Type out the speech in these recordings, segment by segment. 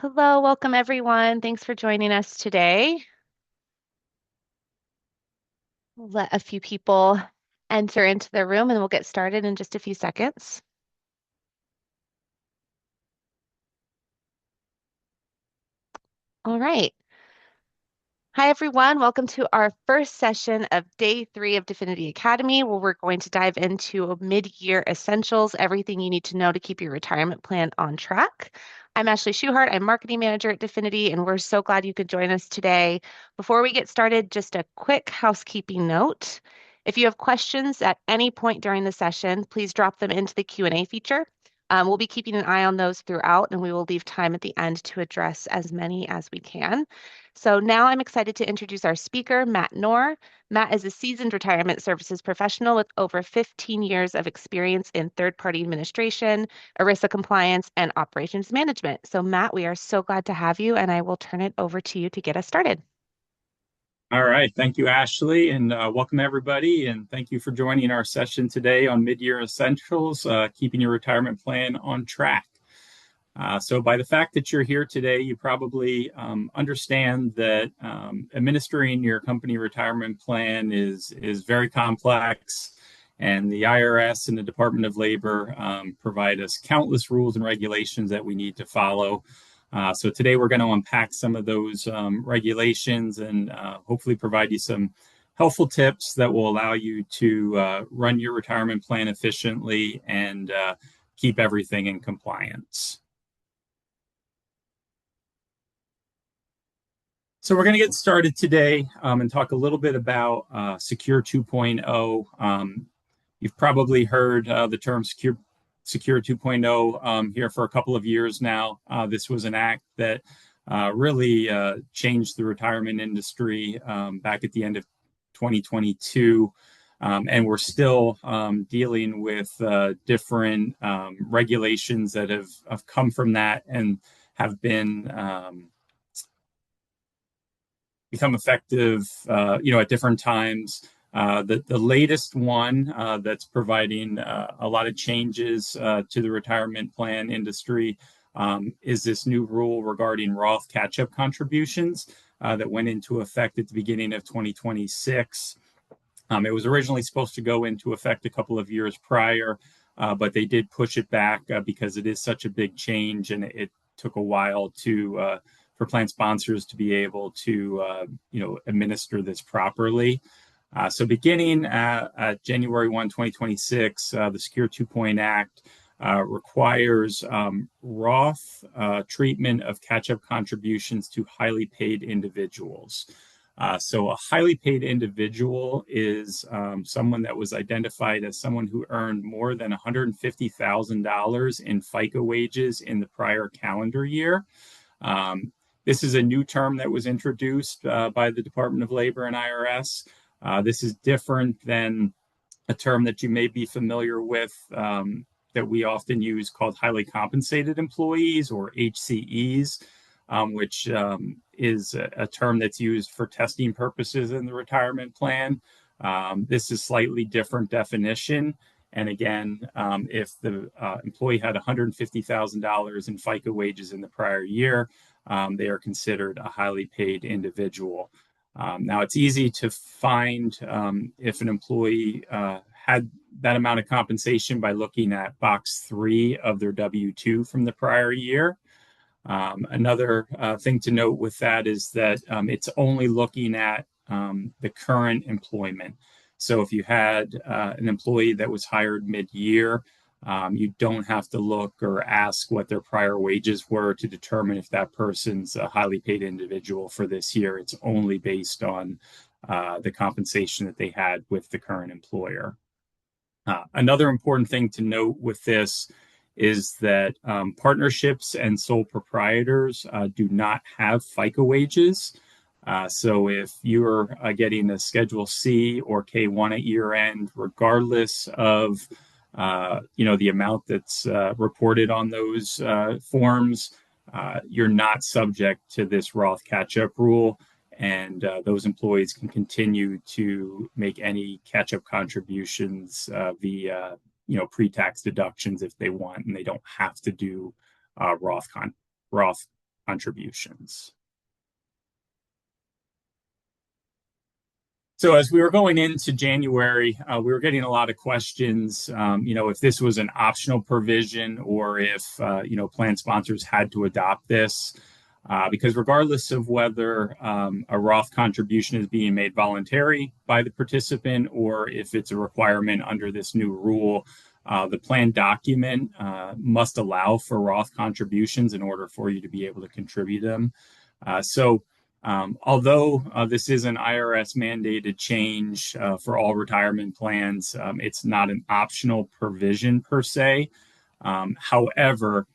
Hello, welcome everyone. Thanks for joining us today. We'll let a few people enter into the room and we'll get started in just a few seconds. All right. Hi, everyone. Welcome to our first session of day 3 of Dfinity Academy, where we're going to dive into mid-year essentials, everything you need to know to keep your retirement plan on track. I'm Ashley Schuhart. I'm marketing manager at Dfinity, and we're so glad you could join us today. Before we get started, just a quick housekeeping note. If you have questions at any point during the session, please drop them into the Q&A feature. We'll be keeping an eye on those throughout, and we will leave time at the end to address as many as we can. So now I'm excited to introduce our speaker, Matt Knorr. Matt is a seasoned retirement services professional with over 15 years of experience in third-party administration, ERISA compliance, and operations management. So Matt, we are so glad to have you, and I will turn it over to you to get us started. All right. Thank you, Ashley, and welcome everybody. And thank you for joining our session today on Mid-Year Essentials, keeping your retirement plan on track. So by the fact that you're here today, you probably understand that administering your company retirement plan is very complex. And the IRS and the Department of Labor provide us countless rules and regulations that we need to follow. So today we're going to unpack some of those regulations and hopefully provide you some helpful tips that will allow you to run your retirement plan efficiently and keep everything in compliance. So we're going to get started today and talk a little bit about Secure 2.0. You've probably heard the term Secure 2.0 here for a couple of years now. This was an act that really changed the retirement industry back at the end of 2022. And we're still dealing with different regulations that have come from that and have been become effective, at different times. The latest one that's providing a lot of changes to the retirement plan industry is this new rule regarding Roth catch-up contributions that went into effect at the beginning of 2026. It was originally supposed to go into effect a couple of years prior, but they did push it back because it is such a big change and it took a while for plan sponsors to be able to, administer this properly. So beginning at January 1, 2026, the Secure 2.0 Act requires Roth treatment of catch-up contributions to highly paid individuals. So a highly paid individual is someone that was identified as someone who earned more than $150,000 in FICA wages in the prior calendar year. This is a new term that was introduced by the Department of Labor and IRS. This is different than a term that you may be familiar with that we often use called highly compensated employees or HCEs, which is a term that's used for testing purposes in the retirement plan. This is slightly different definition. And again, if the employee had $150,000 in FICA wages in the prior year, they are considered a highly paid individual. Now, it's easy to find if an employee had that amount of compensation by looking at box 3 of their W-2 from the prior year. Another thing to note with that is that it's only looking at the current employment. So if you had an employee that was hired mid-year, you don't have to look or ask what their prior wages were to determine if that person's a highly paid individual for this year. It's only based on the compensation that they had with the current employer. Another important thing to note with this is that partnerships and sole proprietors do not have FICA wages. So if you're getting a Schedule C or K-1 at year end, regardless of the amount that's reported on those forms, you're not subject to this Roth catch-up rule, and those employees can continue to make any catch-up contributions via pre-tax deductions if they want, and they don't have to do Roth contributions. So as we were going into January, we were getting a lot of questions, if this was an optional provision or if, plan sponsors had to adopt this. Because regardless of whether a Roth contribution is being made voluntary by the participant or if it's a requirement under this new rule, the plan document must allow for Roth contributions in order for you to be able to contribute them. Although this is an IRS mandated change for all retirement plans, it's not an optional provision per se. However,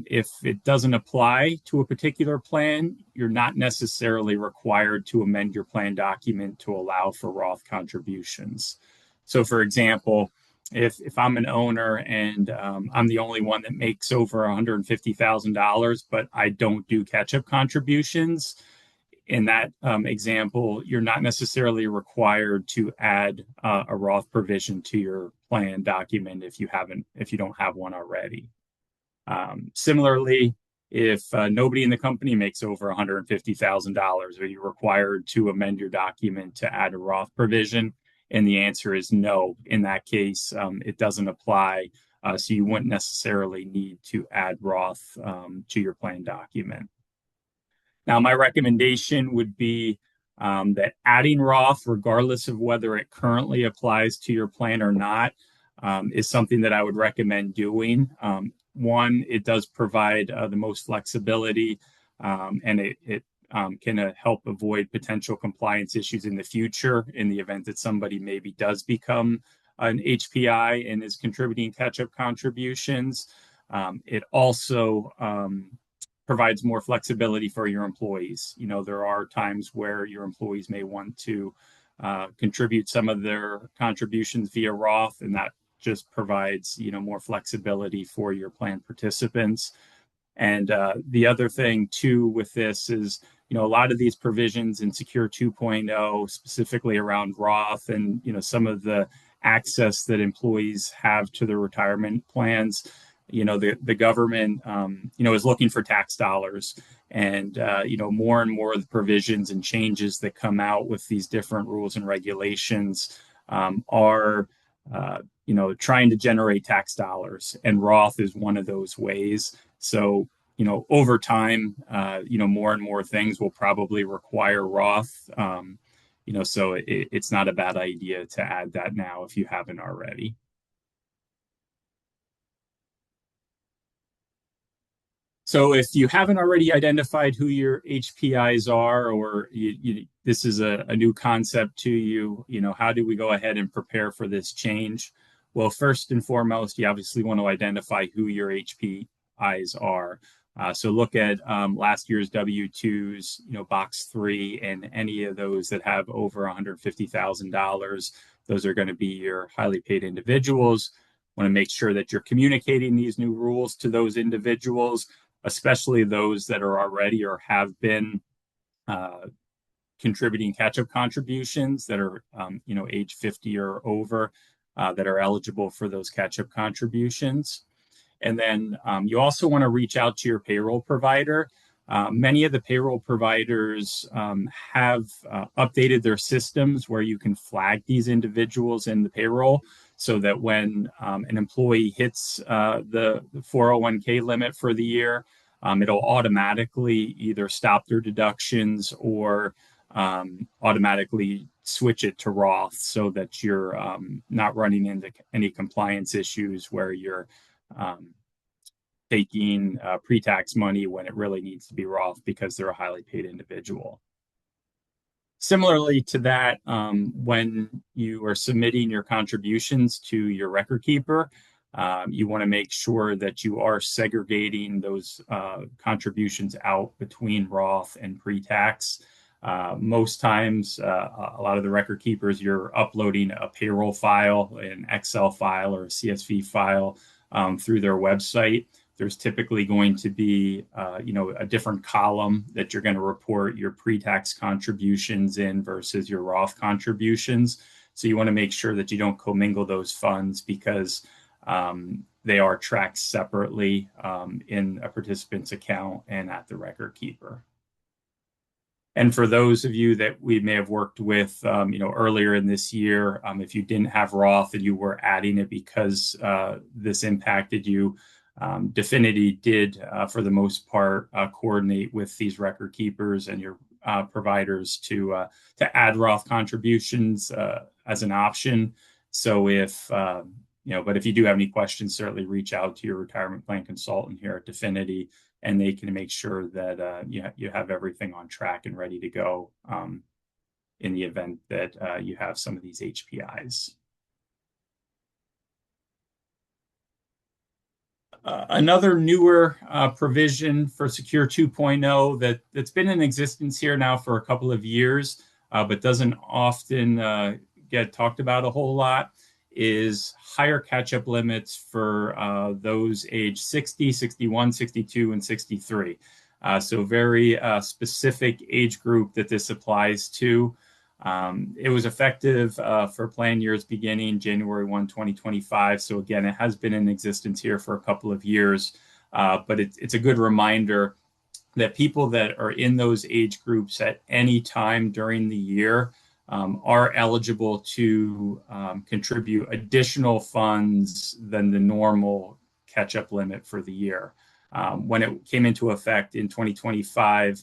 if it doesn't apply to a particular plan, you're not necessarily required to amend your plan document to allow for Roth contributions. So, for example, if I'm an owner and I'm the only one that makes over $150,000, but I don't do catch-up contributions, in that example, you're not necessarily required to add a Roth provision to your plan document if you don't have one already. Similarly, if nobody in the company makes over $150,000, are you required to amend your document to add a Roth provision? And the answer is no. In that case, it doesn't apply. So you wouldn't necessarily need to add Roth to your plan document. Now, my recommendation would be that adding Roth, regardless of whether it currently applies to your plan or not, is something that I would recommend doing. One, it does provide the most flexibility, and it can help avoid potential compliance issues in the future in the event that somebody maybe does become an HPI and is contributing catch-up contributions. It also provides more flexibility for your employees. There are times where your employees may want to contribute some of their contributions via Roth, and that just provides, more flexibility for your plan participants. And the other thing too with this is, a lot of these provisions in Secure 2.0, specifically around Roth and, some of the access that employees have to their retirement plans, the government, is looking for tax dollars. And, more and more of the provisions and changes that come out with these different rules and regulations are, trying to generate tax dollars. And Roth is one of those ways. So, over time, more and more things will probably require Roth. So it's not a bad idea to add that now if you haven't already. So if you haven't already identified who your HPIs are, or this is a new concept to you, how do we go ahead and prepare for this change? Well, first and foremost, you obviously want to identify who your HPIs are. So look at last year's W-2s, box 3, and any of those that have over $150,000. Those are going to be your highly paid individuals. Want to make sure that you're communicating these new rules to those individuals, especially those that are already or have been contributing catch-up contributions that are, age 50 or over, that are eligible for those catch-up contributions. And then you also want to reach out to your payroll provider. Many of the payroll providers have updated their systems where you can flag these individuals in the payroll so that when an employee hits the 401k limit for the year, it'll automatically either stop their deductions or automatically switch it to Roth so that you're not running into any compliance issues where you're taking pre-tax money when it really needs to be Roth because they're a highly paid individual. Similarly to that, when you are submitting your contributions to your record keeper, you want to make sure that you are segregating those contributions out between Roth and pre-tax. Most times, a lot of the record keepers, you're uploading a payroll file, an Excel file, or a CSV file through their website. There's typically going to be, a different column that you're going to report your pre-tax contributions in versus your Roth contributions. So you want to make sure that you don't commingle those funds because they are tracked separately in a participant's account and at the record keeper. And for those of you that we may have worked with, earlier in this year, if you didn't have Roth and you were adding it because this impacted you, Definity did, for the most part, coordinate with these record keepers and your providers to add Roth contributions as an option. So but if you do have any questions, certainly reach out to your retirement plan consultant here at Definity, and they can make sure that you have everything on track and ready to go in the event that you have some of these HPIs. Another newer provision for Secure 2.0 that's been in existence here now for a couple of years, but doesn't often get talked about a whole lot, is higher catch-up limits for those age 60, 61, 62, and 63. So very specific age group that this applies to. It was effective for plan years beginning January 1, 2025. So again, it has been in existence here for a couple of years, but it's a good reminder that people that are in those age groups at any time during the year are eligible to contribute additional funds than the normal catch-up limit for the year. When it came into effect in 2025,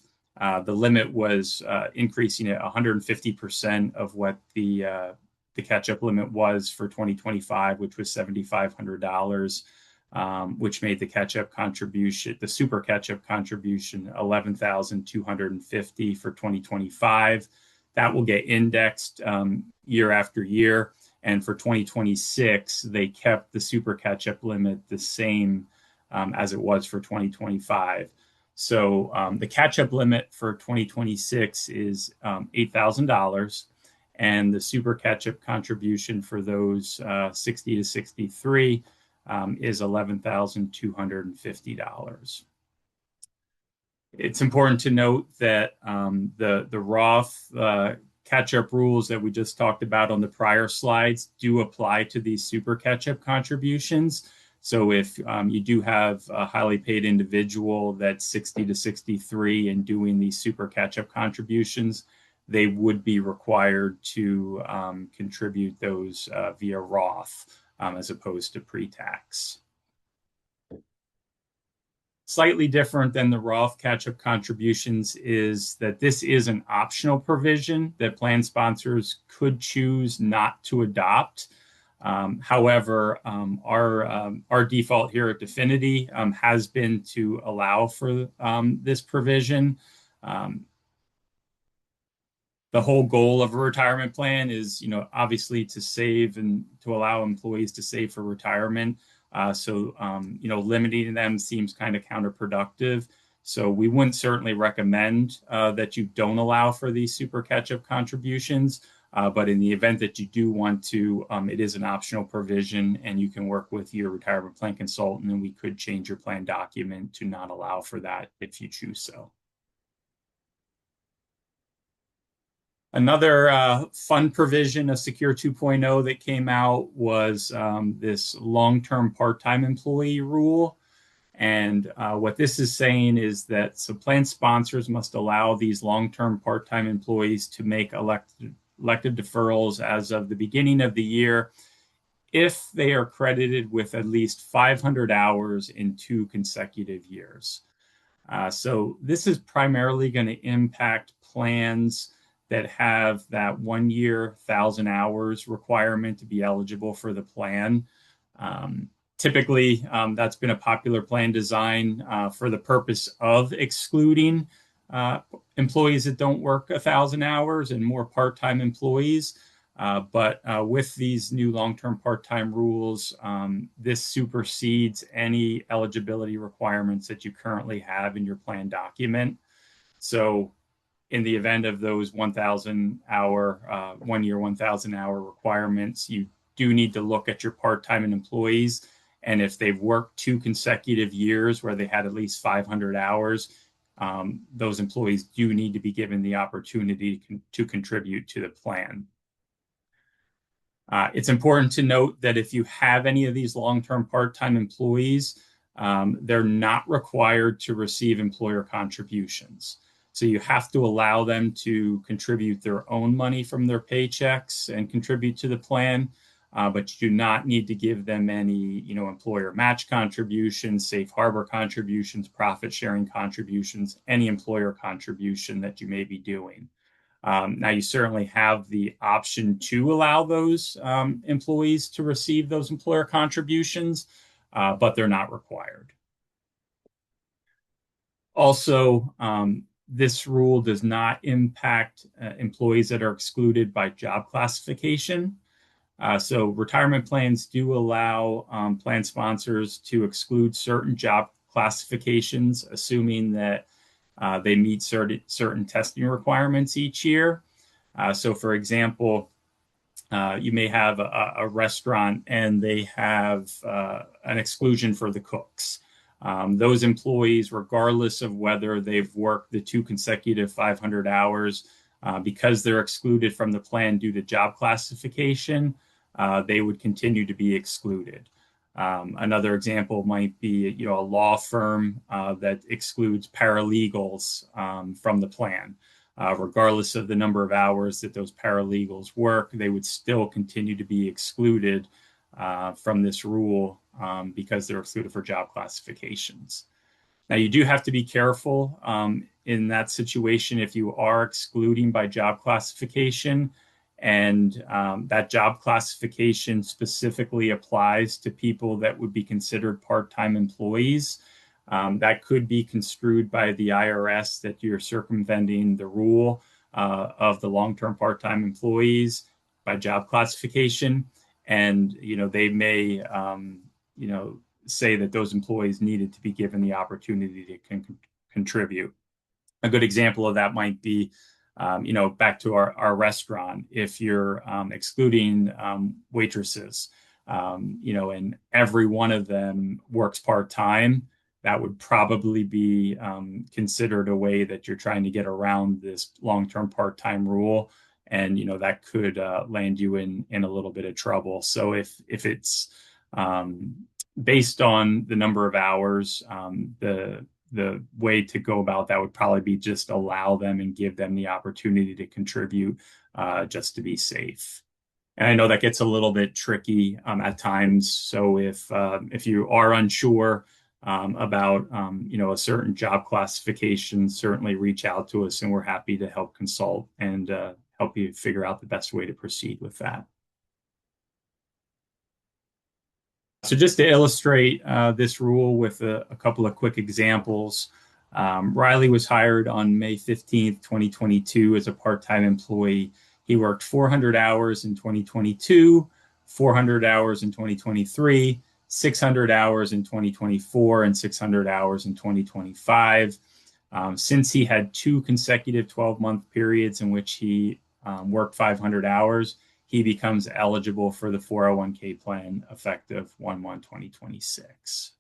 the limit was increasing at 150% of what the catch-up limit was for 2025, which was $7,500, which made the catch-up contribution, the super catch-up contribution, $11,250 for 2025. That will get indexed year after year. And for 2026, they kept the super catch-up limit the same as it was for 2025. So the catch-up limit for 2026 is $8,000, and the super catch-up contribution for those 60 to 63 is $11,250. It's important to note that the Roth catch-up rules that we just talked about on the prior slides do apply to these super catch-up contributions. So if you do have a highly paid individual that's 60 to 63 and doing these super catch-up contributions, they would be required to contribute those via Roth as opposed to pre-tax. Slightly different than the Roth catch-up contributions is that this is an optional provision that plan sponsors could choose not to adopt. However, our default here at Definity has been to allow for this provision. The whole goal of a retirement plan is, obviously to save and to allow employees to save for retirement. So limiting them seems kind of counterproductive. So we wouldn't certainly recommend that you don't allow for these super catch-up contributions. But in the event that you do want to, it is an optional provision, and you can work with your retirement plan consultant, and we could change your plan document to not allow for that if you choose so. Another fun provision of Secure 2.0 that came out was this long-term part-time employee rule. And what this is saying is that plan sponsors must allow these long-term part-time employees to make elective deferrals as of the beginning of the year if they are credited with at least 500 hours in 2 consecutive years. So this is primarily going to impact plans that have that 1 year, 1,000 hours requirement to be eligible for the plan. Typically, that's been a popular plan design for the purpose of excluding employees that don't work 1,000 hours and more part-time employees. But with these new long-term part-time rules, this supersedes any eligibility requirements that you currently have in your plan document. So in the event of those 1,000 hour, 1 year, 1,000 hour requirements, you do need to look at your part-time employees. And if they've worked 2 consecutive years where they had at least 500 hours, those employees do need to be given the opportunity to contribute to the plan. It's important to note that if you have any of these long-term part-time employees, they're not required to receive employer contributions. So you have to allow them to contribute their own money from their paychecks and contribute to the plan, but you do not need to give them any, employer match contributions, safe harbor contributions, profit sharing contributions, any employer contribution that you may be doing. Now, you certainly have the option to allow those employees to receive those employer contributions, but they're not required. Also, this rule does not impact employees that are excluded by job classification. So retirement plans do allow plan sponsors to exclude certain job classifications, assuming that they meet certain testing requirements each year. So, for example, you may have a restaurant and they have an exclusion for the cooks. Those employees, regardless of whether they've worked the 2 consecutive 500 hours, because they're excluded from the plan due to job classification, they would continue to be excluded. Another example might be, a law firm that excludes paralegals from the plan. Regardless of the number of hours that those paralegals work, they would still continue to be excluded from this rule because they're excluded for job classifications. Now, you do have to be careful in that situation if you are excluding by job classification, and that job classification specifically applies to people that would be considered part-time employees. That could be construed by the IRS that you're circumventing the rule of the long-term part-time employees by job classification. And, they may, say that those employees needed to be given the opportunity to contribute. A good example of that might be, back to our restaurant. If you're excluding waitresses, and every one of them works part-time, that would probably be considered a way that you're trying to get around this long-term part-time rule. And, that could land you in a little bit of trouble. So if it's based on the number of hours, the way to go about that would probably be just allow them and give them the opportunity to contribute just to be safe. And I know that gets a little bit tricky at times. So if you are unsure about a certain job classification, certainly reach out to us, and we're happy to help consult and help you figure out the best way to proceed with that. So just to illustrate this rule with a couple of quick examples, Riley was hired on May 15th, 2022 as a part-time employee. He worked 400 hours in 2022, 400 hours in 2023, 600 hours in 2024, and 600 hours in 2025. Since he had 2 consecutive 12-month periods in which he worked 500 hours, he becomes eligible for the 401k plan effective 1/1/2026.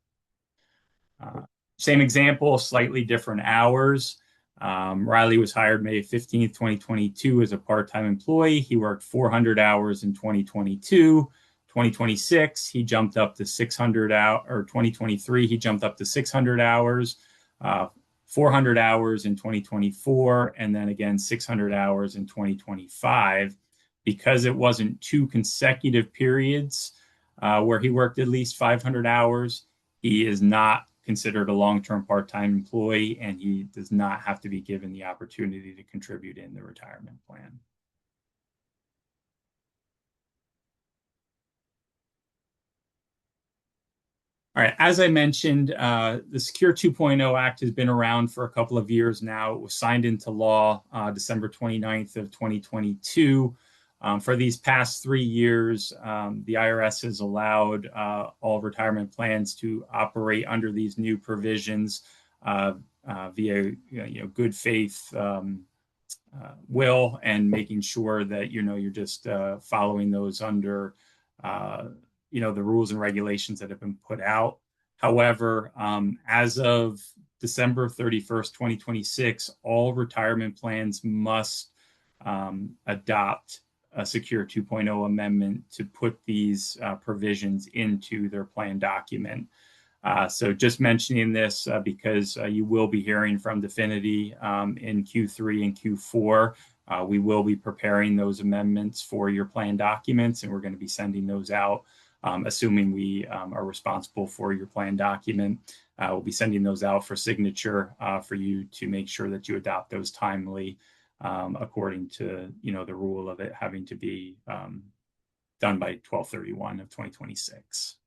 Same example, slightly different hours. Riley was hired May 15th, 2022 as a part-time employee. He worked 400 hours in 2022. 2026, he jumped up to 600 hours, or 2023, he jumped up to 600 hours, 400 hours in 2024, and then again 600 hours in 2025. Because it wasn't 2 consecutive periods where he worked at least 500 hours, he is not considered a long-term part-time employee, and he does not have to be given the opportunity to contribute in the retirement plan. All right, as I mentioned, the Secure 2.0 Act has been around for a couple of years now. It was signed into law December 29th of 2022. For these past 3 years, the IRS has allowed all retirement plans to operate under these new provisions via good faith will, and making sure that you're just following those under the rules and regulations that have been put out. However, as of December 31st, 2026, all retirement plans must adopt a Secure 2.0 amendment to put these provisions into their plan document. So just mentioning this because you will be hearing from Definity in Q3 and Q4. We will be preparing those amendments for your plan documents, and we're going to be sending those out, assuming we are responsible for your plan document. We'll be sending those out for signature for you to make sure that you adopt those timely, according to the rule of it having to be done by 12/31 of 2026.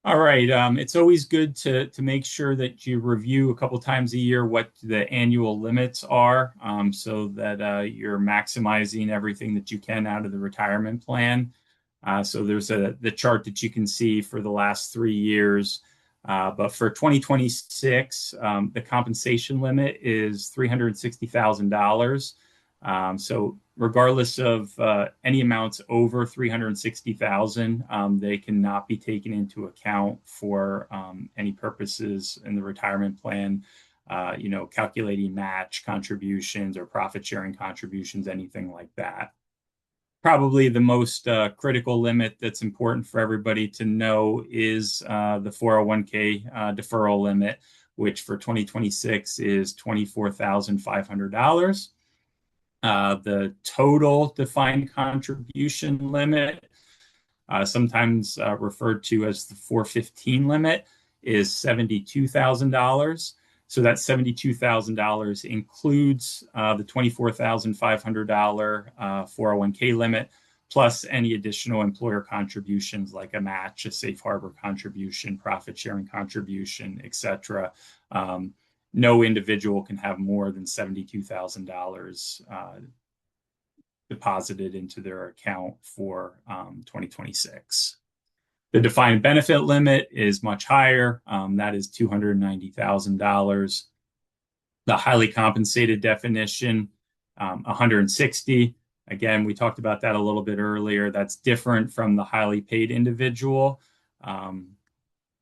All right. It's always good to make sure that you review a couple times a year what the annual limits are, so that you're maximizing everything that you can out of the retirement plan. So there's the chart that you can see for the last 3 years. But for 2026, the compensation limit is $360,000. So regardless of any amounts over 360,000, they cannot be taken into account for any purposes in the retirement plan, calculating match contributions or profit sharing contributions, anything like that. Probably the most critical limit that's important for everybody to know is the 401k deferral limit, which for 2026 is $24,500. The total defined contribution limit, sometimes referred to as the 415 limit, is $72,000. So that $72,000 includes the $24,500 401k limit, plus any additional employer contributions like a match, a safe harbor contribution, profit sharing contribution, etc. No individual can have more than $72,000 deposited into their account for 2026. The defined benefit limit is much higher. That is $290,000. The highly compensated definition, 160. Again, we talked about that a little bit earlier. That's different from the highly paid individual,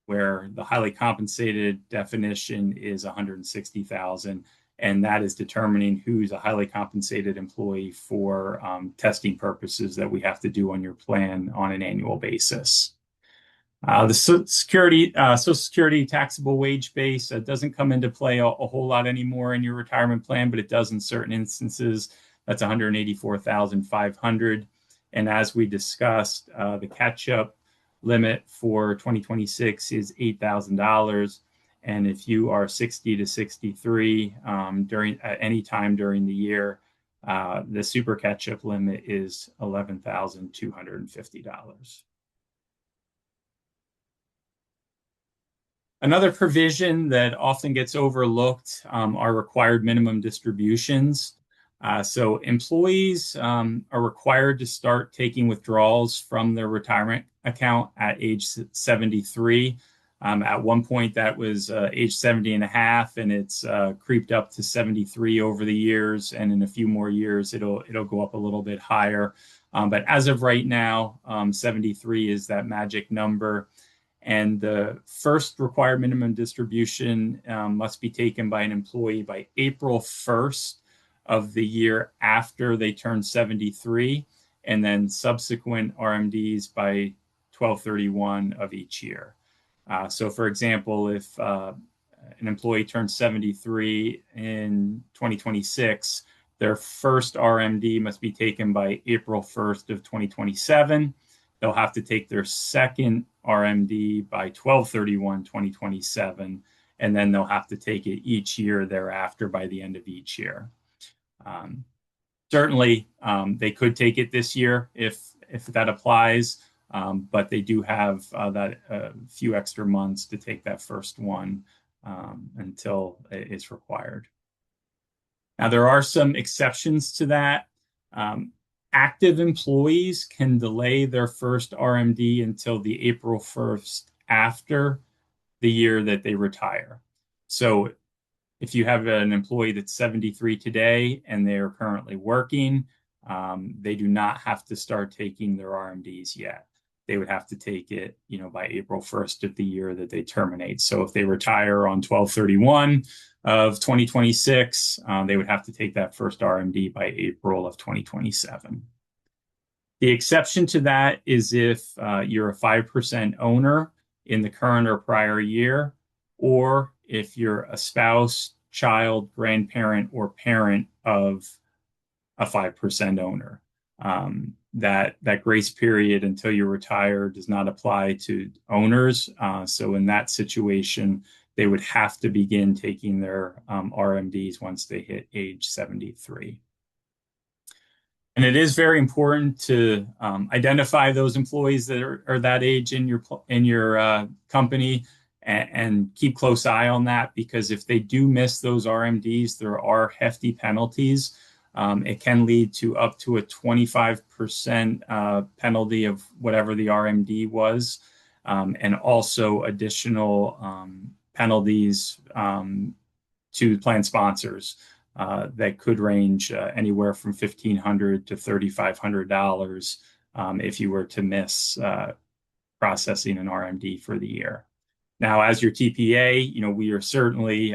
where the highly compensated definition is 160,000, and that is determining who's a highly compensated employee for testing purposes that we have to do on your plan on an annual basis. The Social Security taxable wage base doesn't come into play a whole lot anymore in your retirement plan, but it does in certain instances. That's 184,500. And as we discussed, the catch-up limit for 2026 is $8,000. And if you are 60 to 63 at any time during the year, the super catch-up limit is $11,250. Another provision that often gets overlooked are required minimum distributions. So employees are required to start taking withdrawals from their retirement account at age 73. At one point, that was age 70 and a half, and it's creeped up to 73 over the years. And in a few more years, it'll go up a little bit higher. But as of right now, 73 is that magic number. And the first required minimum distribution must be taken by an employee by April 1st of the year after they turn 73, and then subsequent RMDs by 12/31 of each year. So for example, if an employee turns 73 in 2026, their first RMD must be taken by April 1st of 2027. They'll have to take their second RMD by 12/31/2027, and then they'll have to take it each year thereafter by the end of each year. Certainly, they could take it this year if that applies, but they do have that few extra months to take that first one until it's required. Now, there are some exceptions to that. Active employees can delay their first RMD until the April 1st after the year that they retire. So if you have an employee that's 73 today and they are currently working, they do not have to start taking their RMDs yet. they would have to take it, by April 1st of the year that they terminate. So if they retire on 12/31 of 2026, they would have to take that first RMD by April of 2027. The exception to that is if you're a 5% owner in the current or prior year, or if you're a spouse, child, grandparent, or parent of a 5% owner. That grace period until you retire does not apply to owners. So in that situation, they would have to begin taking their RMDs once they hit age 73. And it is very important to identify those employees that are that age in your company, and keep close eye on that, because if they do miss those RMDs, there are hefty penalties. It can lead to up to a 25% penalty of whatever the RMD was, and also additional penalties to plan sponsors that could range anywhere from $1,500 to $3,500 if you were to miss processing an RMD for the year. Now, as your TPA, we are certainly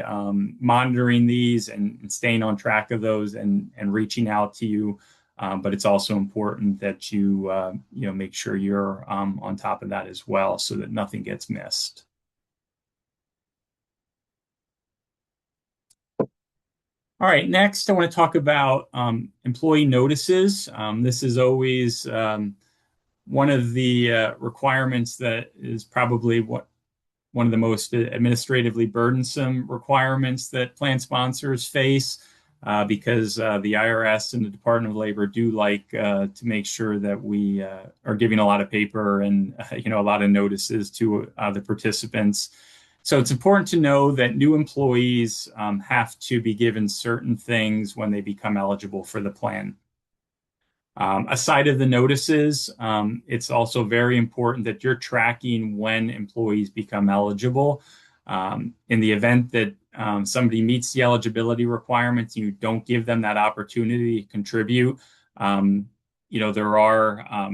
monitoring these and staying on track of those and reaching out to you. But it's also important that you make sure you're on top of that as well, so that nothing gets missed. All right, next I want to talk about employee notices. This is always one of the requirements that is probably one of the most administratively burdensome requirements that plan sponsors face, because the IRS and the Department of Labor do like to make sure that we are giving a lot of paper and a lot of notices to the participants. So it's important to know that new employees have to be given certain things when they become eligible for the plan. Aside of the notices, it's also very important that you're tracking when employees become eligible. In the event that somebody meets the eligibility requirements, you don't give them that opportunity to contribute. There are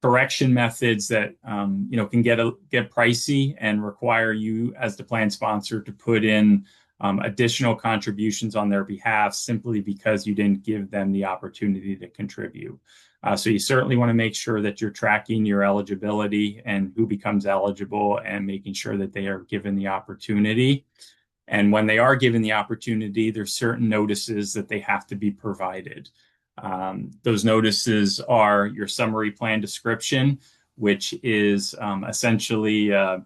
correction methods that can get pricey and require you as the plan sponsor to put in additional contributions on their behalf, simply because you didn't give them the opportunity to contribute. So you certainly want to make sure that you're tracking your eligibility and who becomes eligible, and making sure that they are given the opportunity. And when they are given the opportunity, there's certain notices that they have to be provided. Those notices are your summary plan description, which is essentially a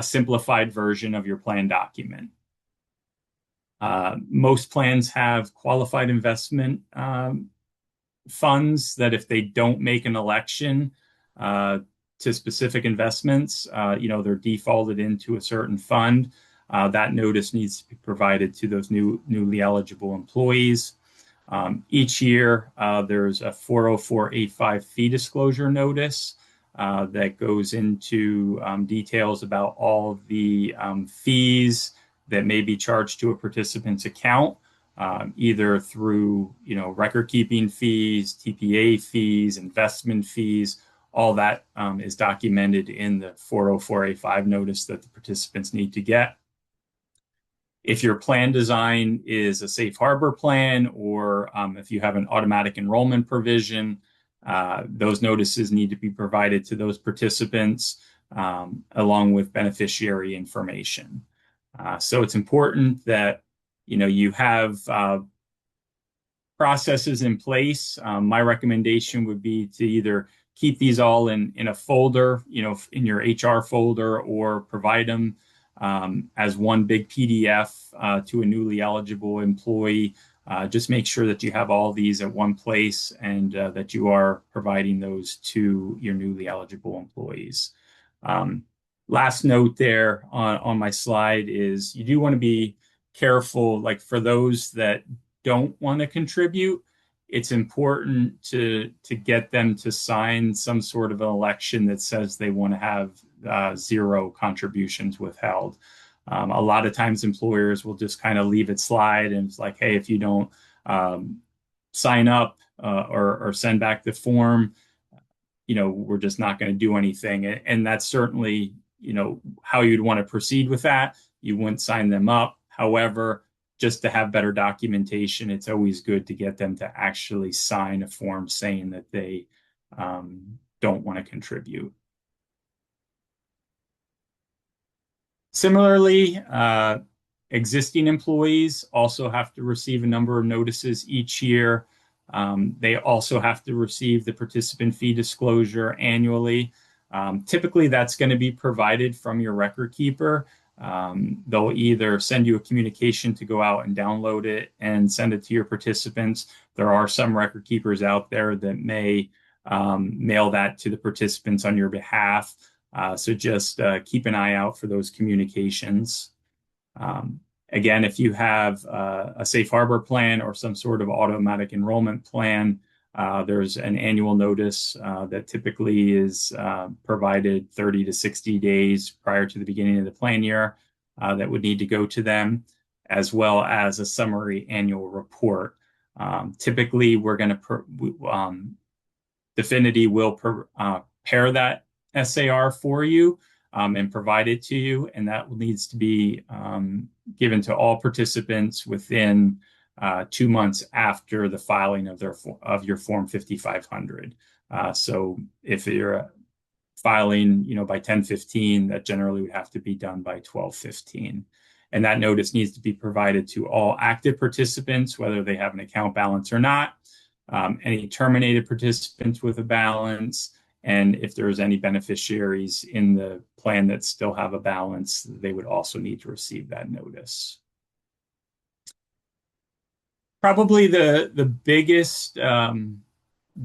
simplified version of your plan document. Most plans have qualified investment funds that, if they don't make an election to specific investments, they're defaulted into a certain fund. That notice needs to be provided to those newly eligible employees. Each year, there's a 40485 fee disclosure notice that goes into details about all of the fees that may be charged to a participant's account, either through record keeping fees, TPA fees, investment fees. All that is documented in the 40485 notice that the participants need to get. If your plan design is a safe harbor plan, or if you have an automatic enrollment provision, those notices need to be provided to those participants along with beneficiary information. So it's important that you have processes in place. My recommendation would be to either keep these all in a folder, in your HR folder, or provide them as one big PDF to a newly eligible employee. Just make sure that you have all these at one place, and that you are providing those to your newly eligible employees. Last note there on my slide is, you do want to be careful, like for those that don't want to contribute, it's important to get them to sign some sort of an election that says they want to have 0 contributions withheld. A lot of times employers will just kind of leave it slide, and it's like, hey, if you don't sign up or send back the form, we're just not going to do anything. And that's certainly, how you'd want to proceed with that. You wouldn't sign them up. However, just to have better documentation, it's always good to get them to actually sign a form saying that they don't want to contribute. Similarly, existing employees also have to receive a number of notices each year. They also have to receive the participant fee disclosure annually. Typically, that's going to be provided from your record keeper. They'll either send you a communication to go out and download it and send it to your participants. There are some record keepers out there that may mail that to the participants on your behalf. So just keep an eye out for those communications. Again, if you have a safe harbor plan or some sort of automatic enrollment plan, there's an annual notice that typically is provided 30 to 60 days prior to the beginning of the plan year that would need to go to them, as well as a summary annual report. Typically, we're going to Definity will pair that SAR for you and provide it to you, and that needs to be given to all participants within 2 months after the filing of your Form 5500. So if you're filing, by 10/15, that generally would have to be done by 12/15. And that notice needs to be provided to all active participants, whether they have an account balance or not, any terminated participants with a balance, and if there's any beneficiaries in the plan that still have a balance, they would also need to receive that notice. Probably the biggest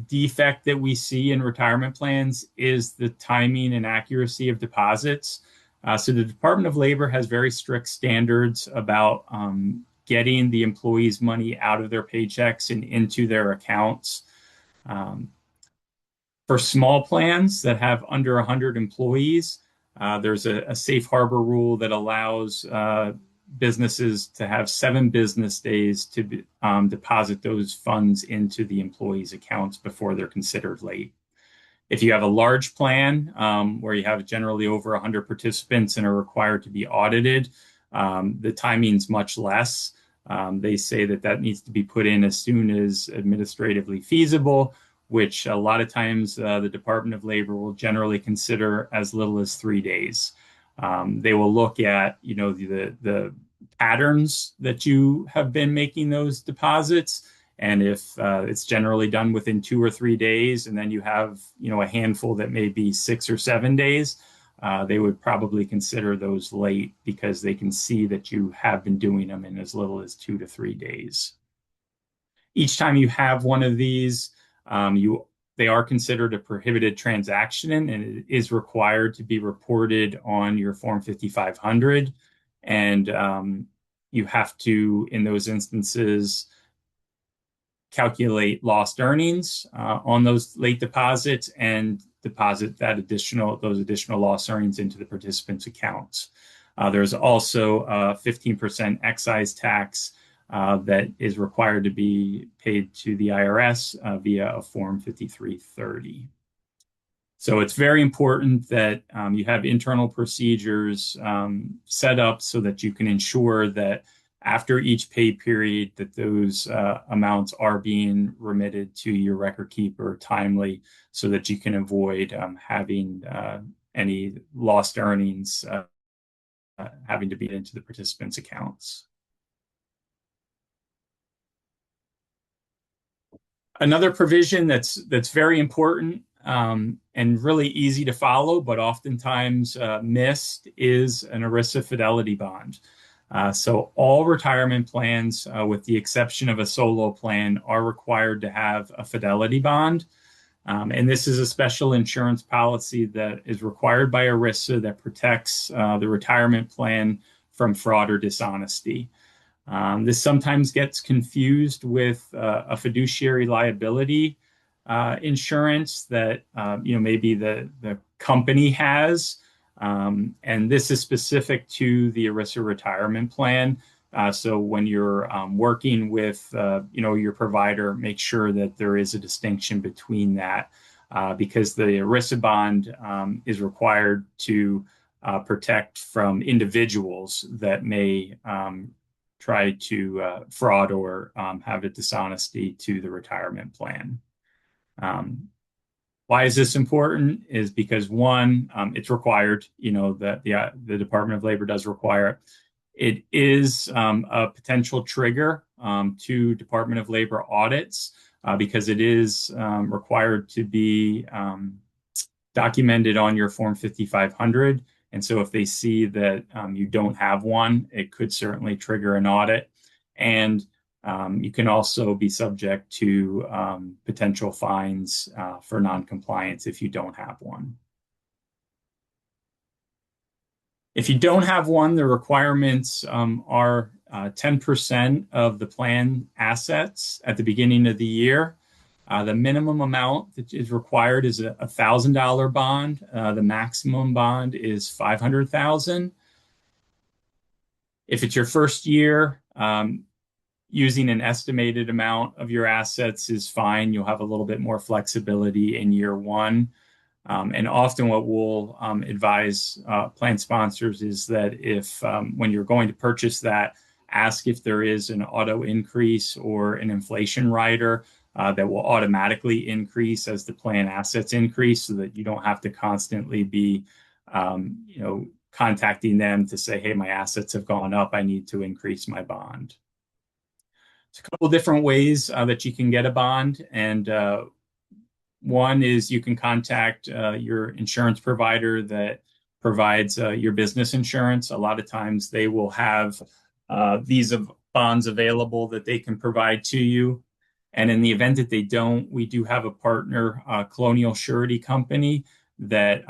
defect that we see in retirement plans is the timing and accuracy of deposits. So the Department of Labor has very strict standards about getting the employees' money out of their paychecks and into their accounts. For small plans that have under 100 employees, there's a safe harbor rule that allows businesses to have 7 business days to deposit those funds into the employees' accounts before they're considered late. If you have a large plan where you have generally over 100 participants and are required to be audited, the timing's much less. They say that needs to be put in as soon as administratively feasible, which a lot of times the Department of Labor will generally consider as little as 3 days. They will look at, the patterns that you have been making those deposits. And if it's generally done within 2 or 3 days, and then you have, a handful that may be 6 or 7 days, they would probably consider those late because they can see that you have been doing them in as little as 2 to 3 days. Each time you have one of these, they are considered a prohibited transaction, and it is required to be reported on your Form 5500. And you have to, in those instances, calculate lost earnings on those late deposits and deposit those additional lost earnings into the participants' accounts. There's also a 15% excise tax that is required to be paid to the IRS via a Form 5330. So it's very important that you have internal procedures set up so that you can ensure that after each pay period that those amounts are being remitted to your record keeper timely so that you can avoid having any lost earnings having to be into the participants' accounts. Another provision that's very important and really easy to follow, but oftentimes missed, is an ERISA fidelity bond. So all retirement plans, with the exception of a solo plan, are required to have a fidelity bond. And this is a special insurance policy that is required by ERISA that protects the retirement plan from fraud or dishonesty. This sometimes gets confused with a fiduciary liability insurance that maybe the company has. And this is specific to the ERISA retirement plan. So when you're working with your provider, make sure that there is a distinction between that. because the ERISA bond is required to protect from individuals that may try to fraud or have a dishonesty to the retirement plan. Why is this important? Is because one, it's required, that the Department of Labor does require it. It is a potential trigger to Department of Labor audits because it is required to be documented on your Form 5500. And so if they see that you don't have one, it could certainly trigger an audit. And you can also be subject to potential fines for noncompliance if you don't have one. If you don't have one, the requirements are 10% of the plan assets at the beginning of the year. The minimum amount that is required is a $1,000 bond. The maximum bond is $500,000. If it's your first year, using an estimated amount of your assets is fine. You'll have a little bit more flexibility in year one. And often what we'll advise plan sponsors is that if when you're going to purchase that, ask if there is an auto increase or an inflation rider that will automatically increase as the plan assets increase so that you don't have to constantly be contacting them to say, hey, my assets have gone up. I need to increase my bond. There's a couple different ways that you can get a bond. And one is you can contact your insurance provider that provides your business insurance. A lot of times they will have these bonds available that they can provide to you. And in the event that they don't, we do have a partner, Colonial Surety Company, that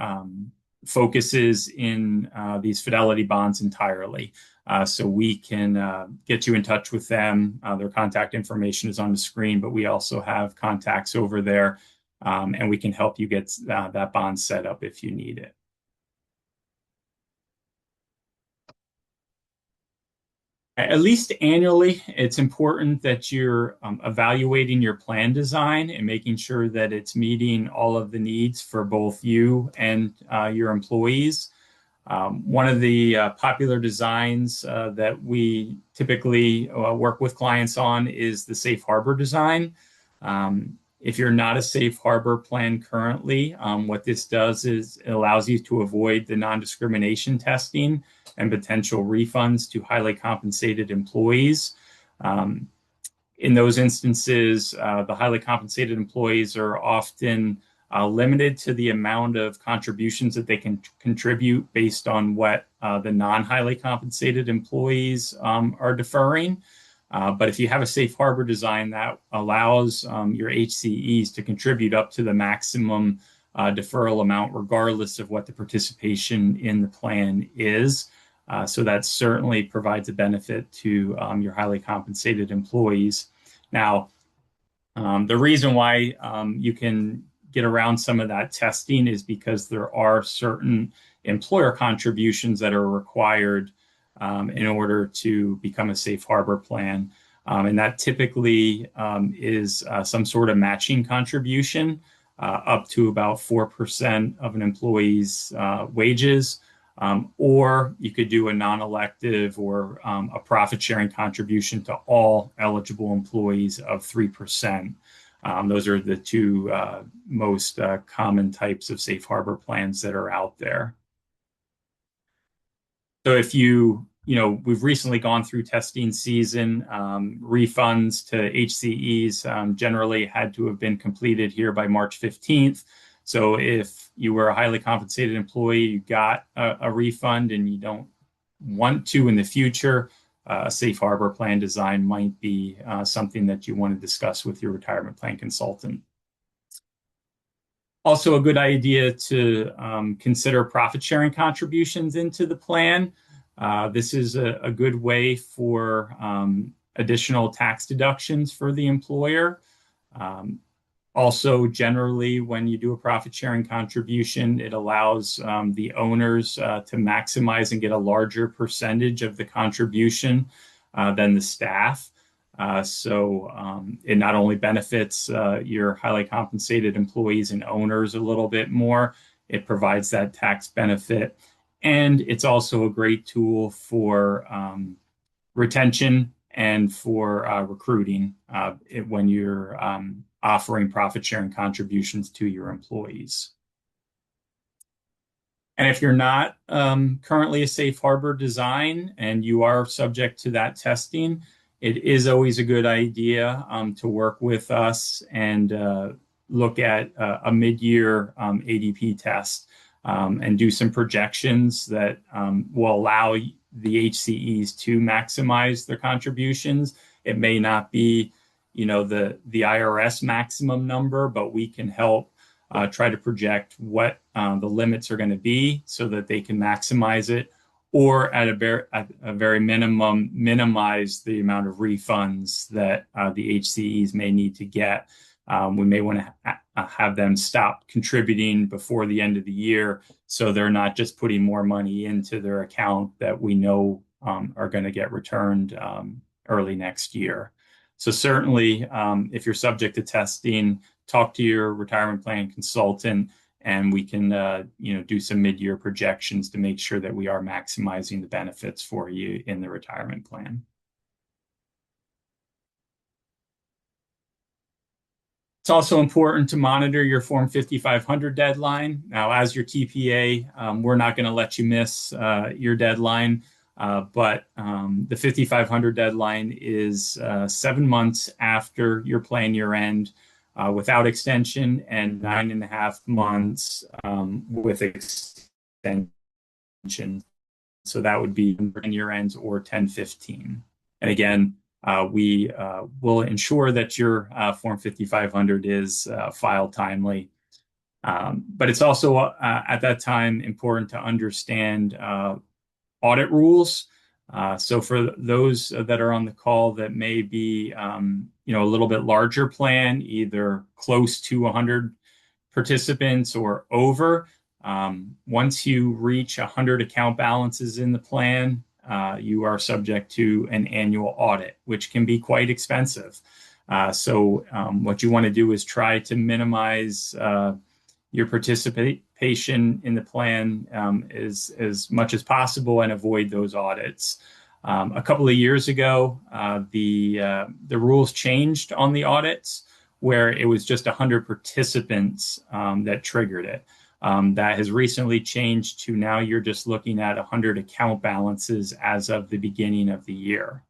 focuses in these fidelity bonds entirely. So we can get you in touch with them. Their contact information is on the screen, but we also have contacts over there, and we can help you get that bond set up if you need it. At least annually, it's important that you're evaluating your plan design and making sure that it's meeting all of the needs for both you and your employees. One of the popular designs that we typically work with clients on is the safe harbor design. If you're not a safe harbor plan currently, what this does is it allows you to avoid the non-discrimination testing and potential refunds to highly compensated employees. In those instances, the highly compensated employees are often limited to the amount of contributions that they can contribute based on what the non-highly compensated employees are deferring. But if you have a safe harbor design that allows your HCEs to contribute up to the maximum deferral amount, regardless of what the participation in the plan is. So that certainly provides a benefit to your highly compensated employees. Now, the reason why you can get around some of that testing is because there are certain employer contributions that are required in order to become a safe harbor plan. And that typically is some sort of matching contribution up to about 4% of an employee's wages. Or you could do a non-elective or a profit sharing contribution to all eligible employees of 3%. Those are the two most common types of safe harbor plans that are out there. So if we've recently gone through testing season, refunds to HCEs generally had to have been completed here by March 15th. So if you were a highly compensated employee, you got a refund and you don't want to in the future, a safe harbor plan design might be something that you want to discuss with your retirement plan consultant. Also a good idea to consider profit sharing contributions into the plan. This is a good way for additional tax deductions for the employer. Also, generally, when you do a profit sharing contribution, it allows the owners to maximize and get a larger percentage of the contribution than the staff. It not only benefits your highly compensated employees and owners a little bit more, it provides that tax benefit. And it's also a great tool for retention and for recruiting when you're offering profit sharing contributions to your employees. And if you're not currently a safe harbor design and you are subject to that testing, it is always a good idea to work with us and look at a mid-year ADP test and do some projections that will allow the HCEs to maximize their contributions. It may not be, the IRS maximum number, but we can help try to project what the limits are going to be so that they can maximize it, or at a very minimum, minimize the amount of refunds that the HCEs may need to get. We may want to have them stop contributing before the end of the year so they're not just putting more money into their account that we know are going to get returned early next year. So certainly, if you're subject to testing, talk to your retirement plan consultant, and we can do some mid-year projections to make sure that we are maximizing the benefits for you in the retirement plan. It's also important to monitor your Form 5500 deadline. Now, as your TPA, we're not going to let you miss your deadline, but the 5500 deadline is 7 months after your plan year end without extension, and 9.5 months with extension. So that would be year ends or 10/15. And again, we will ensure that your Form 5500 is filed timely. But it's also at that time important to understand audit rules. So for those that are on the call that may be, a little bit larger plan, either close to 100 participants or over, once you reach 100 account balances in the plan, you are subject to an annual audit, which can be quite expensive. So what you want to do is try to minimize your participation in the plan as much as possible and avoid those audits. A couple of years ago, the rules changed on the audits, where it was just 100 participants that triggered it. That has recently changed to now you're just looking at 100 account balances as of the beginning of the year.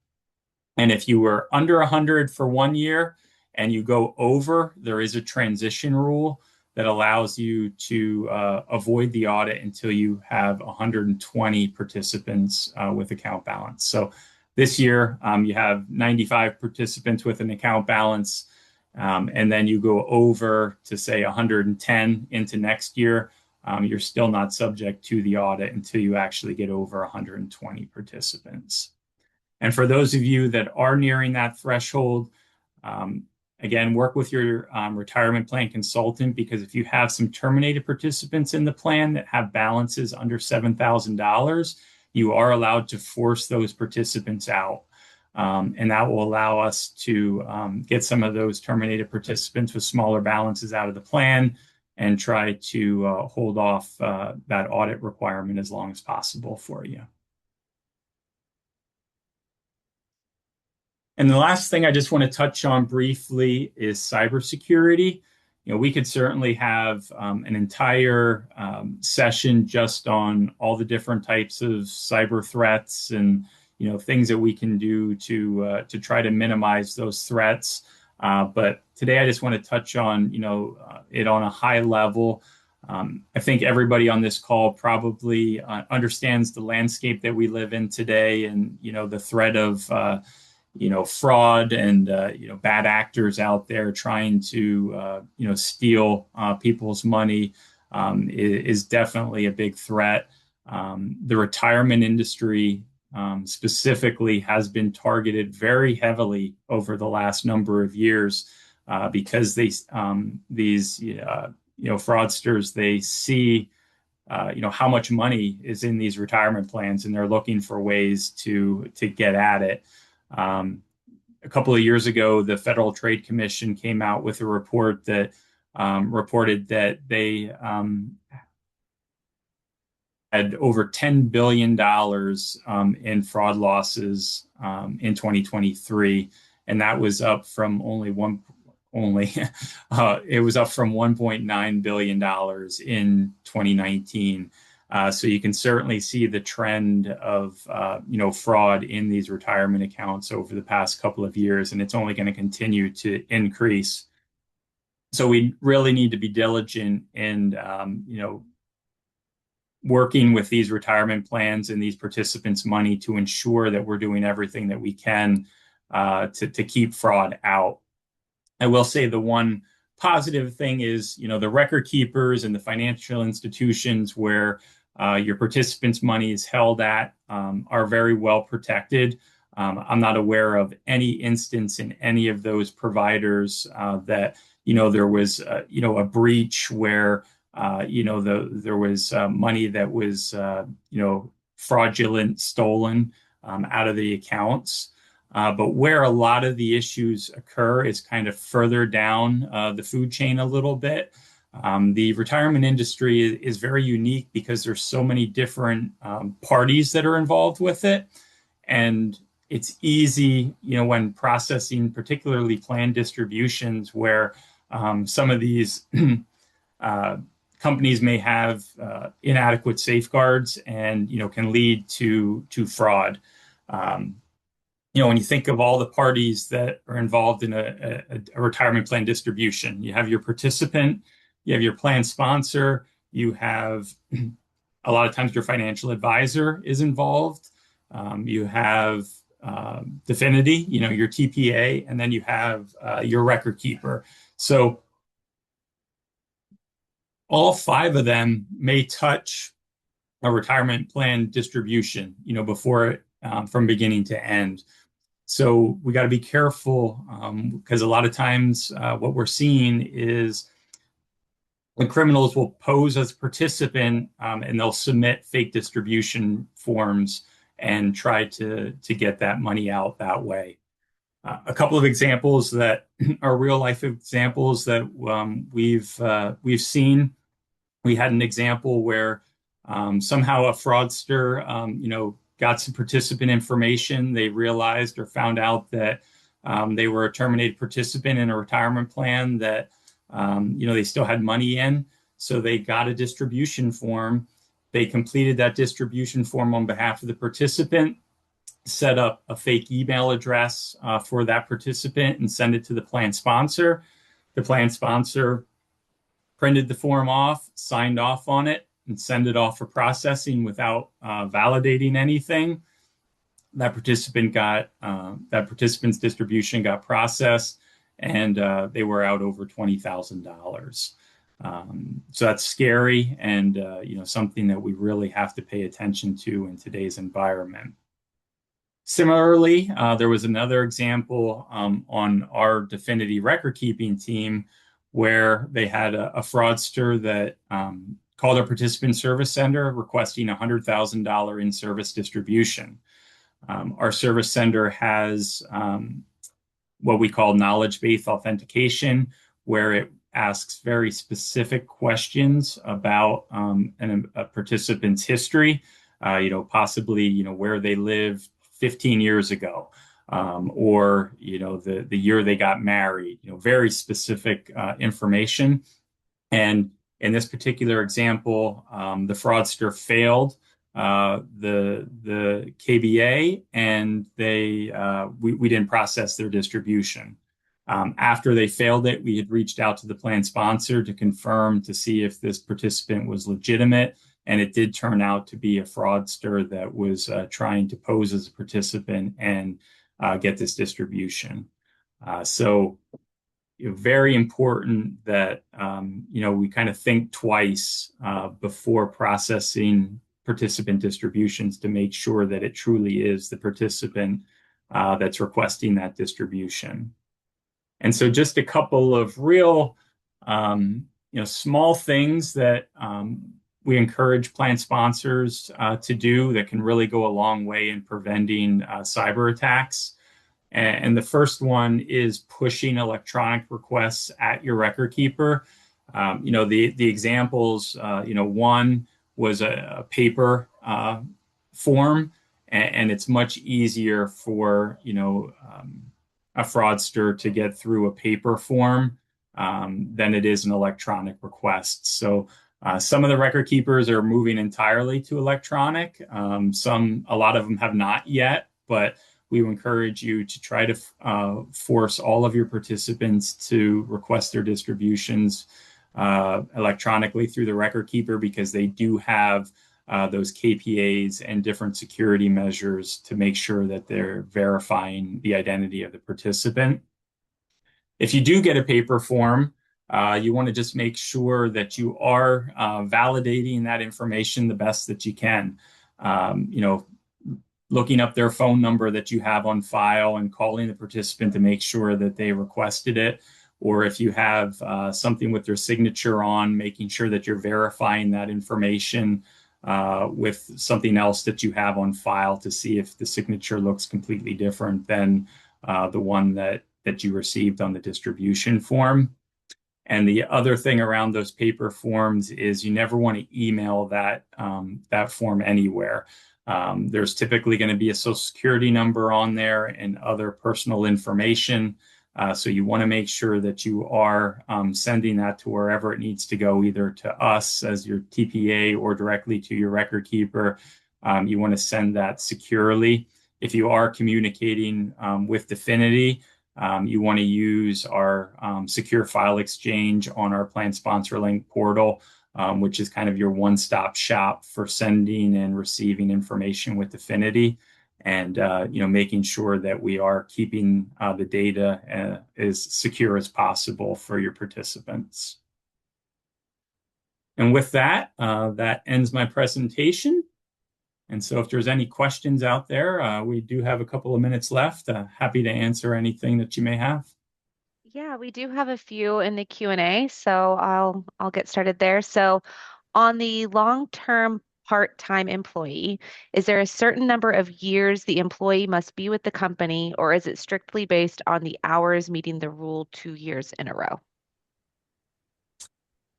And if you were under 100 for 1 year and you go over, there is a transition rule that allows you to avoid the audit until you have 120 participants with account balance. So this year, you have 95 participants with an account balance, and then you go over to say 110 into next year. You're still not subject to the audit until you actually get over 120 participants. And for those of you that are nearing that threshold, again, work with your retirement plan consultant, because if you have some terminated participants in the plan that have balances under $7,000, you are allowed to force those participants out. And that will allow us to get some of those terminated participants with smaller balances out of the plan and try to hold off that audit requirement as long as possible for you. And the last thing I just want to touch on briefly is cybersecurity. We could certainly have an entire session just on all the different types of cyber threats and things that we can do to try to minimize those threats. But today I just want to touch on it on a high level. I think everybody on this call probably understands the landscape that we live in today, and the threat of fraud and bad actors out there trying to steal people's money is definitely a big threat. The retirement industry specifically has been targeted very heavily over the last number of years because these fraudsters, they see how much money is in these retirement plans, and they're looking for ways to get at it. a couple of years ago, the Federal Trade Commission came out with a report that reported that they had over $10 billion in fraud losses in 2023, and that was up from only it was up from $1.9 billion in 2019. So you can certainly see the trend of fraud in these retirement accounts over the past couple of years, and it's only going to continue to increase. So we really need to be diligent in working with these retirement plans and these participants' money to ensure that we're doing everything that we can to keep fraud out. I will say the one positive thing is, the record keepers and the financial institutions where your participants' money is held at are very well protected. I'm not aware of any instance in any of those providers that there was a breach where there was money that was fraudulent, stolen out of the accounts. But where a lot of the issues occur is kind of further down the food chain a little bit. The retirement industry is very unique because there's so many different parties that are involved with it. And it's easy, when processing particularly planned distributions where some of these companies may have inadequate safeguards and can lead to fraud. When you think of all the parties that are involved in a retirement plan distribution, you have your participant, you have your plan sponsor, you have a lot of times your financial advisor is involved, you have Definity, your TPA, and then you have your record keeper. So all five of them may touch a retirement plan distribution, before from beginning to end. So we got to be careful because a lot of times what we're seeing is the criminals will pose as a participant and they'll submit fake distribution forms and try to get that money out that way. A couple of examples that are real life examples that we've seen. We had an example where somehow a fraudster, got some participant information. They realized or found out that they were a terminated participant in a retirement plan that, they still had money in. So they got a distribution form. They completed that distribution form on behalf of the participant, set up a fake email address for that participant and send it to the plan sponsor. The plan sponsor printed the form off, signed off on it, and send it off for processing without validating anything. That participant's distribution got processed, and they were out over $20,000. So that's scary, and something that we really have to pay attention to in today's environment. Similarly, there was another example on our Definity record keeping team where they had a fraudster that called our participant service center requesting $100,000 in service distribution. Our service center has what we call knowledge-based authentication, where it asks very specific questions about a participant's history, possibly, where they lived 15 years ago, or, the year they got married, very specific information. And in this particular example, the fraudster failed the KBA, and we didn't process their distribution. After they failed it, we had reached out to the plan sponsor to confirm to see if this participant was legitimate, and it did turn out to be a fraudster that was trying to pose as a participant and get this distribution. So very important that we kind of think twice before processing participant distributions to make sure that it truly is the participant that's requesting that distribution. And so just a couple of real small things that we encourage plan sponsors to do that can really go a long way in preventing cyber attacks. And the first one is pushing electronic requests at your record keeper. The examples, one was a paper form, and it's much easier for, a fraudster to get through a paper form than it is an electronic request. So some of the record keepers are moving entirely to electronic. A lot of them have not yet, but we encourage you to try to force all of your participants to request their distributions electronically through the record keeper because they do have those KPAs and different security measures to make sure that they're verifying the identity of the participant. If you do get a paper form, you want to just make sure that you are validating that information the best that you can. Looking up their phone number that you have on file and calling the participant to make sure that they requested it. Or if you have something with their signature on, making sure that you're verifying that information with something else that you have on file to see if the signature looks completely different than the one that you received on the distribution form. And the other thing around those paper forms is you never want to email that form anywhere. There's typically going to be a social security number on there and other personal information. So you want to make sure that you are sending that to wherever it needs to go, either to us as your TPA or directly to your record keeper. You want to send that securely. If you are communicating with Dfinity, you want to use our secure file exchange on our Plan Sponsor Link portal, which is kind of your one-stop shop for sending and receiving information with Dfinity, and making sure that we are keeping the data as secure as possible for your participants. And with that, that ends my presentation. And so if there's any questions out there, we do have a couple of minutes left. Happy to answer anything that you may have. Yeah, we do have a few in the Q&A, so I'll get started there. So on the long-term part-time employee, is there a certain number of years the employee must be with the company, or is it strictly based on the hours meeting the rule 2 years in a row?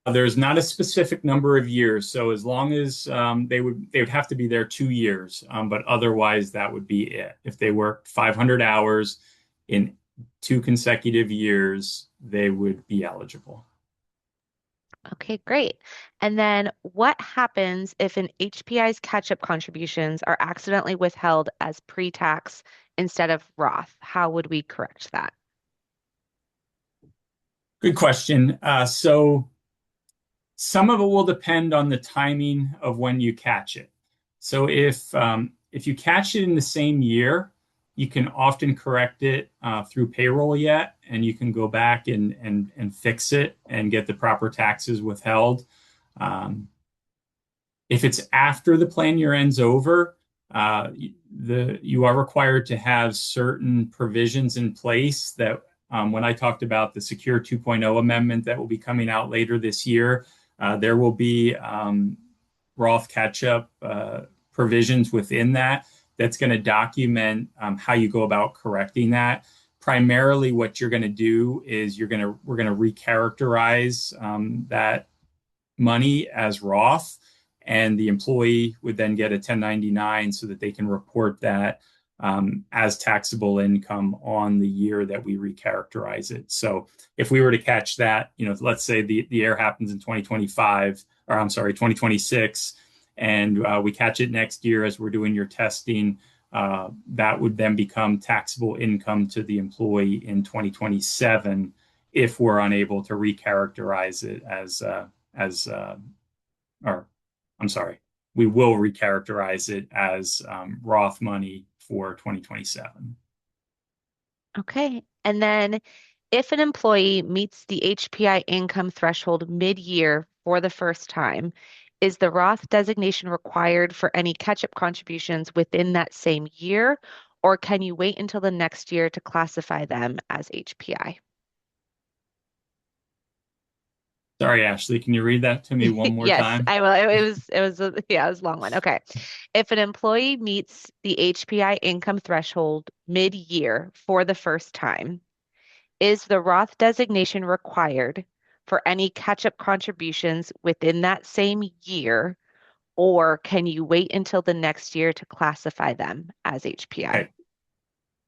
There's not a specific number of years, so as long as they would have to be there 2 years, but otherwise that would be it. If they worked 500 hours in 2 consecutive years, they would be eligible. Okay, great. And then what happens if an HPI's catch-up contributions are accidentally withheld as pre-tax instead of Roth? How would we correct that? Good question. So some of it will depend on the timing of when you catch it. So if you catch it in the same year, you can often correct it through payroll yet, and you can go back and fix it and get the proper taxes withheld. If it's after the plan year ends over, you are required to have certain provisions in place that when I talked about the Secure 2.0 amendment that will be coming out later this year, there will be Roth catch-up provisions within that that's going to document how you go about correcting that. Primarily, what you're going to do is we're going to recharacterize that money as Roth, and the employee would then get a 1099 so that they can report that as taxable income on the year that we recharacterize it. So if we were to catch that, let's say the error happens in 2025, or I'm sorry, 2026, and we catch it next year as we're doing your testing, that would then become taxable income to the employee in 2027 if we're unable to recharacterize it we will recharacterize it as Roth money for 2027. Okay. And then if an employee meets the HPI income threshold mid-year for the first time, is the Roth designation required for any catch-up contributions within that same year, or can you wait until the next year to classify them as HPI? Sorry, Ashley, can you read that to me one more Yes, time? I will. Yeah, it was a long one. Okay. If an employee meets the HPI income threshold mid-year for the first time, is the Roth designation required for any catch-up contributions within that same year, or can you wait until the next year to classify them as HPI? Okay,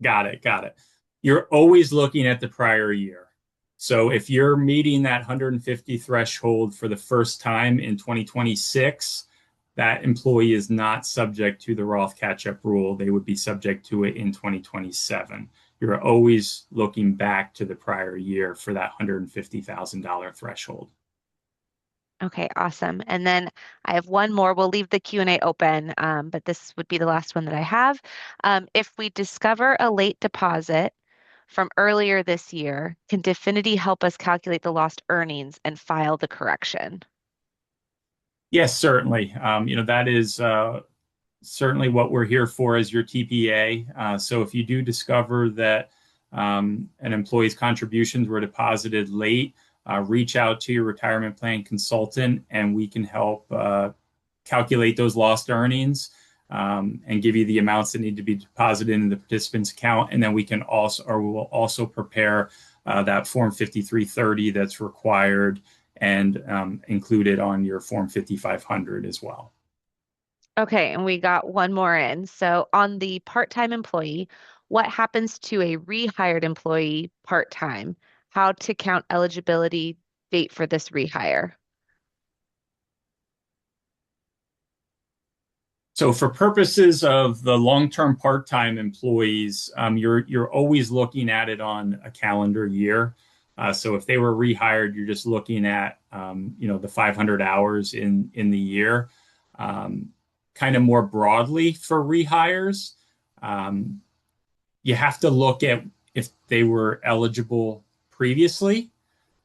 got it, got it. You're always looking at the prior year. So if you're meeting that 150 threshold for the first time in 2026, that employee is not subject to the Roth catch-up rule. They would be subject to it in 2027. You're always looking back to the prior year for that $150,000 threshold. Okay, awesome. And then I have one more. We'll leave the Q&A open, but this would be the last one that I have. If we discover a late deposit from earlier this year, can Definity help us calculate the lost earnings and file the correction? Yes, certainly. That is certainly what we're here for as your TPA. So if you do discover that an employee's contributions were deposited late, reach out to your retirement plan consultant and we can help calculate those lost earnings and give you the amounts that need to be deposited in the participant's account. And then we can also, or we will also prepare that Form 5330 that's required and included on your Form 5500 as well. Okay, and we got one more in. So on the part-time employee, what happens to a rehired employee part-time? How to count eligibility date for this rehire? So for purposes of the long-term part-time employees, you're always looking at it on a calendar year. So if they were rehired, you're just looking at the 500 hours in the year. Kind of more broadly for rehires, um, you have to look at if they were eligible previously.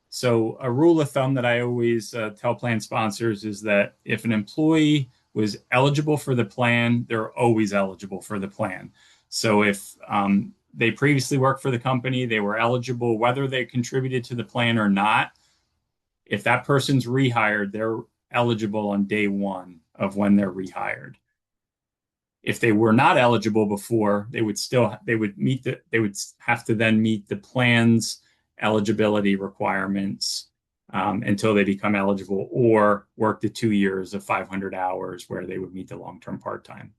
So a rule of thumb that I always tell plan sponsors is that if an employee was eligible for the plan, they're always eligible for the plan. So if they previously worked for the company, they were eligible, whether they contributed to the plan or not. If that person's rehired, they're eligible on day one of when they're rehired. If they were not eligible before, they would have to then meet the plan's eligibility requirements until they become eligible or work the 2 years of 500 hours where they would meet the long-term part-time.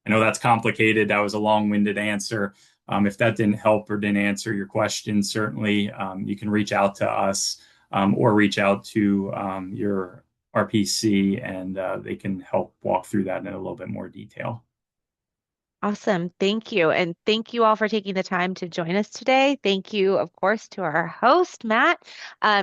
I know that's complicated. That was a long-winded answer. If that didn't help or didn't answer your question, certainly you can reach out to us or reach out to your RPC and they can help walk through that in a little bit more detail. Awesome. Thank you. And thank you all for taking the time to join us today. Thank you, of course, to our host, Matt.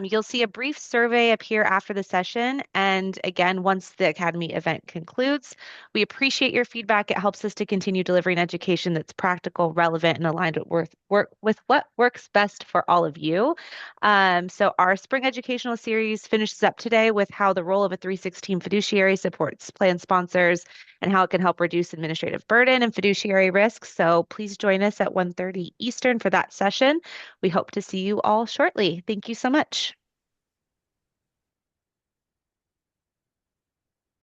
You'll see a brief survey appear after the session. And again, once the Academy event concludes, we appreciate your feedback. It helps us to continue delivering education that's practical, relevant, and aligned with what works best for all of you. So our spring educational series finishes up today with how the role of a 316 fiduciary supports plan sponsors and how it can help reduce administrative burden and fiduciary risk. So please join us at 1:30 Eastern for that session. We hope to see you all shortly. Thank you so much.